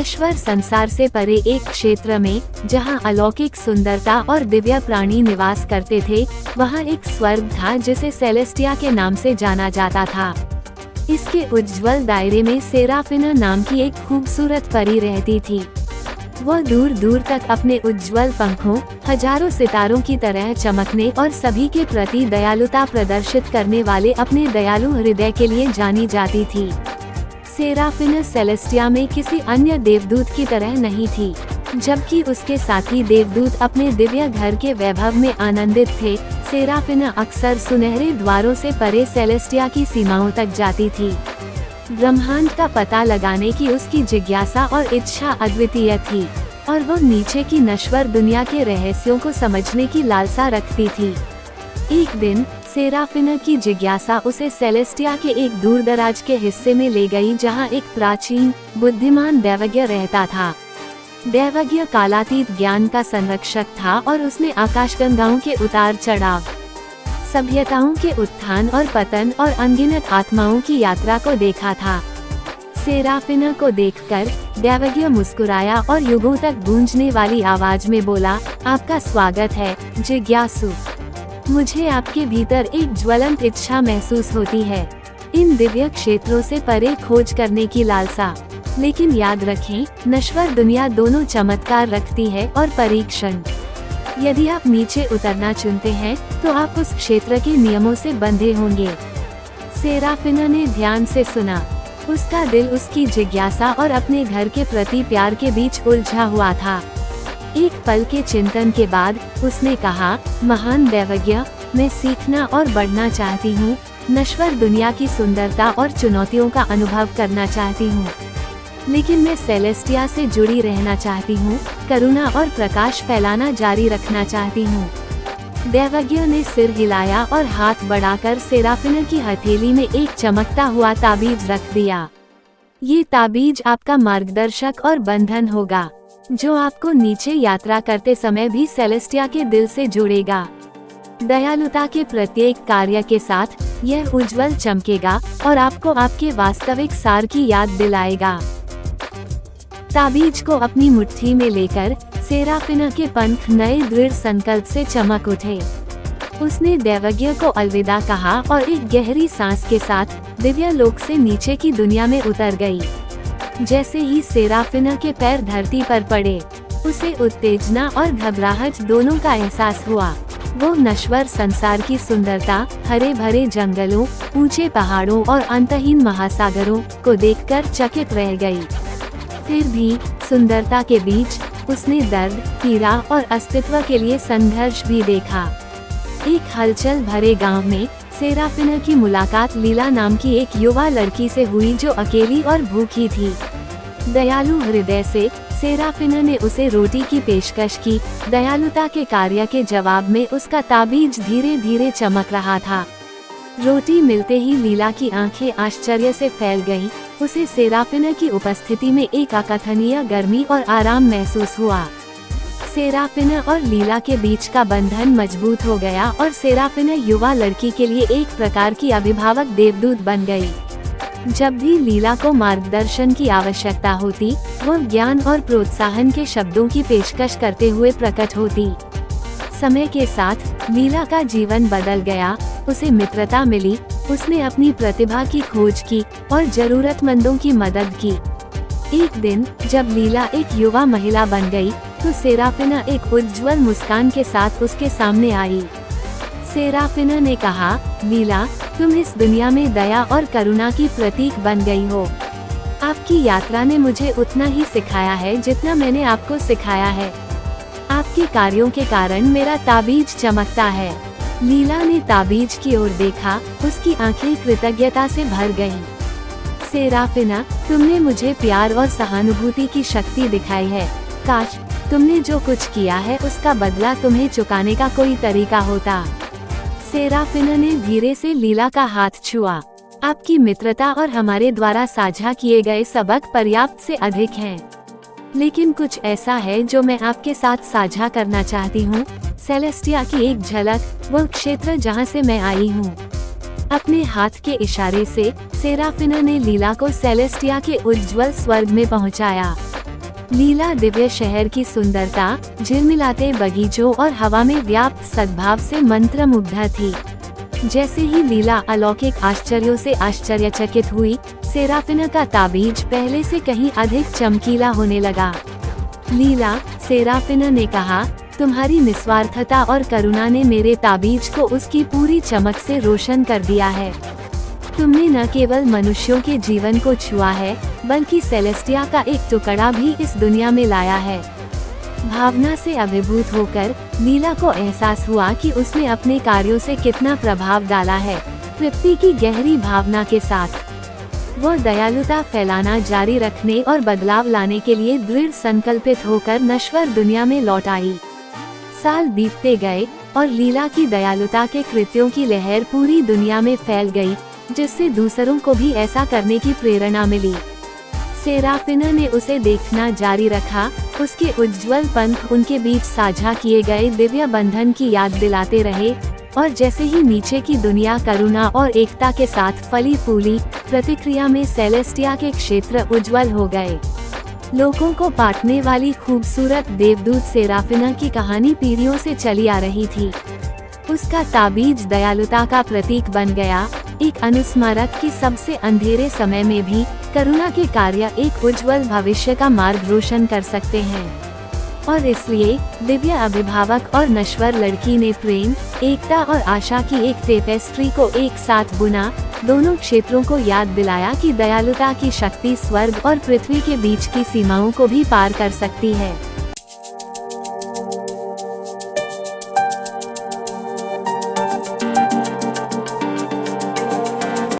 नश्वर संसार से परे एक क्षेत्र में, जहां अलौकिक सुंदरता और दिव्य प्राणी निवास करते थे, वहां एक स्वर्ग था जिसे सेलेस्टिया के नाम से जाना जाता था। इसके उज्ज्वल दायरे में सेराफिना नाम की एक खूबसूरत परी रहती थी। वह दूर दूर तक अपने उज्ज्वल पंखों, हजारों सितारों की तरह चमकने और सभी के प्रति दयालुता प्रदर्शित करने वाले अपने दयालु हृदय के लिए जानी जाती थी। सेराफिना सेलेस्टिया में किसी अन्य देवदूत की तरह नहीं थी। जबकि उसके साथी देवदूत अपने दिव्य घर के वैभव में आनंदित थे, सेराफिना अक्सर सुनहरे द्वारों से परे सेलेस्टिया की सीमाओं तक जाती थी। ब्रह्मांड का पता लगाने की उसकी जिज्ञासा और इच्छा अद्वितीय थी, और वो नीचे की नश्वर दुनिया के रहस्यों को समझने की लालसा रखती थी। एक दिन सेराफिना की जिज्ञासा उसे सेलेस्टिया के एक दूरदराज के हिस्से में ले गई, जहां एक प्राचीन बुद्धिमान दैवज्ञ रहता था। दैवज्ञ कालातीत ज्ञान का संरक्षक था और उसने आकाशगंगाओं के उतार चढ़ाव, सभ्यताओं के उत्थान और पतन और अनगिनत आत्माओं की यात्रा को देखा था। सेराफिना को देखकर दैवज्ञ मुस्कुराया और युगों तक गूंजने वाली आवाज में बोला, आपका स्वागत है जिज्ञासु। मुझे आपके भीतर एक ज्वलंत इच्छा महसूस होती है, इन दिव्य क्षेत्रों से परे खोज करने की लालसा। लेकिन याद रखें, नश्वर दुनिया दोनों चमत्कार रखती है और परीक्षण। यदि आप नीचे उतरना चुनते हैं, तो आप उस क्षेत्र के नियमों से बंधे होंगे। सेराफिना ने ध्यान से सुना। उसका दिल उसकी जिज्ञासा और अपने घर के प्रति प्यार के बीच उलझा हुआ था। एक पल के चिंतन के बाद उसने कहा, महान दैवज्ञ, मैं सीखना और बढ़ना चाहती हूँ, नश्वर दुनिया की सुंदरता और चुनौतियों का अनुभव करना चाहती हूँ। लेकिन मैं सेलेस्टिया से जुड़ी रहना चाहती हूँ, करुणा और प्रकाश फैलाना जारी रखना चाहती हूँ। दैवज्ञ ने सिर हिलाया और हाथ बढ़ाकर सेराफिना की हथेली में एक चमकता हुआ ताबीज रख दिया। ये ताबीज आपका मार्गदर्शक और बंधन होगा, जो आपको नीचे यात्रा करते समय भी सेलेस्टिया के दिल से जोड़ेगा। दयालुता के प्रत्येक कार्य के साथ यह उज्जवल चमकेगा और आपको आपके वास्तविक सार की याद दिलाएगा। ताबीज को अपनी मुट्ठी में लेकर सेराफिना के पंख नए दृढ़ संकल्प से चमक उठे। उसने दैवज्ञ को अलविदा कहा और एक गहरी सांस के साथ दिव्य लोक से नीचे की दुनिया में उतर गई। जैसे ही सेराफिना के पैर धरती पर पड़े, उसे उत्तेजना और घबराहट दोनों का एहसास हुआ। वो नश्वर संसार की सुंदरता, हरे भरे जंगलों, ऊंचे पहाड़ों और अंतहीन महासागरों को देखकर चकित रह गई। फिर भी सुंदरता के बीच उसने दर्द, पीड़ा और अस्तित्व के लिए संघर्ष भी देखा। एक हलचल भरे गांव में सेराफिना की मुलाकात लीला नाम की एक युवा लड़की से हुई, जो अकेली और भूखी थी। दयालु हृदय से सेराफिना ने उसे रोटी की पेशकश की। दयालुता के कार्य के जवाब में उसका ताबीज धीरे धीरे चमक रहा था। रोटी मिलते ही लीला की आंखें आश्चर्य से फैल गईं। उसे सेराफिना की उपस्थिति में एक अकथनीय गर्मी और आराम महसूस हुआ। सेराफिना और लीला के बीच का बंधन मजबूत हो गया और सेराफिना युवा लड़की के लिए एक प्रकार की अभिभावक देवदूत बन गई। जब भी लीला को मार्गदर्शन की आवश्यकता होती, वो ज्ञान और प्रोत्साहन के शब्दों की पेशकश करते हुए प्रकट होती। समय के साथ लीला का जीवन बदल गया। उसे मित्रता मिली, उसने अपनी प्रतिभा की खोज की और जरूरतमंदों की मदद की। एक दिन जब लीला एक युवा महिला बन गई, तो सेराफिना एक उज्ज्वल मुस्कान के साथ उसके सामने आई। सेराफिना ने कहा, लीला, तुम इस दुनिया में दया और करुणा की प्रतीक बन गई हो। आपकी यात्रा ने मुझे उतना ही सिखाया है जितना मैंने आपको सिखाया है। आपके कार्यों के कारण मेरा ताबीज चमकता है। लीला ने ताबीज की ओर देखा, उसकी आंखें कृतज्ञता से भर गईं। सेराफिना, तुमने मुझे प्यार और सहानुभूति की शक्ति दिखाई है। काश तुमने जो कुछ किया है उसका बदला तुम्हें चुकाने का कोई तरीका होता। सेराफिना ने धीरे से लीला का हाथ छुआ। आपकी मित्रता और हमारे द्वारा साझा किए गए सबक पर्याप्त से अधिक हैं। लेकिन कुछ ऐसा है जो मैं आपके साथ साझा करना चाहती हूँ। सेलेस्टिया की एक झलक, वो क्षेत्र जहाँ से मैं आई हूँ। अपने हाथ के इशारे से सेराफिना ने लीला को सेलेस्टिया के उज्ज्वल स्वर्ग में पहुँचाया। लीला दिव्य शहर की सुंदरता, झिलमिलाते बगीचों और हवा में व्याप्त सद्भाव से मंत्रमुग्ध थी। जैसे ही लीला अलौकिक आश्चर्यों से आश्चर्यचकित हुई, सेराफिना का ताबीज पहले से कहीं अधिक चमकीला होने लगा। लीला, सेराफिना ने कहा, तुम्हारी निस्वार्थता और करुणा ने मेरे ताबीज को उसकी पूरी चमक से रोशन कर दिया है। तुमने न केवल मनुष्यों के जीवन को छुआ है, बल्कि सेलेस्टिया का एक टुकड़ा भी इस दुनिया में लाया है। भावना से अभिभूत होकर लीला को एहसास हुआ कि उसने अपने कार्यों से कितना प्रभाव डाला है। तृप्ति की गहरी भावना के साथ वो दयालुता फैलाना जारी रखने और बदलाव लाने के लिए दृढ़ संकल्पित होकर नश्वर दुनिया में लौट आई। साल बीतते गए और लीला की दयालुता के कृत्यों की लहर पूरी दुनिया में फैल गई, जिससे दूसरों को भी ऐसा करने की प्रेरणा मिली। सेराफिना ने उसे देखना जारी रखा, उसके उज्ज्वल पंख उनके बीच साझा किए गए दिव्य बंधन की याद दिलाते रहे, और जैसे ही नीचे की दुनिया करुणा और एकता के साथ फली फूली, प्रतिक्रिया में सेलेस्टिया के क्षेत्र उज्ज्वल हो गए। लोगों को बांटने वाली खूबसूरत देवदूत सेराफिना की कहानी पीढ़ियों से चली आ रही थी। उसका ताबीज दयालुता का प्रतीक बन गया, एक अनुस्मारक कि सबसे अंधेरे समय में भी करुणा के कार्य एक उज्जवल भविष्य का मार्ग रोशन कर सकते हैं। और इसलिए दिव्य अभिभावक और नश्वर लड़की ने प्रेम, एकता और आशा की एक टेपेस्ट्री को एक साथ बुना, दोनों क्षेत्रों को याद दिलाया कि दयालुता की शक्ति स्वर्ग और पृथ्वी के बीच की सीमाओं को भी पार कर सकती है।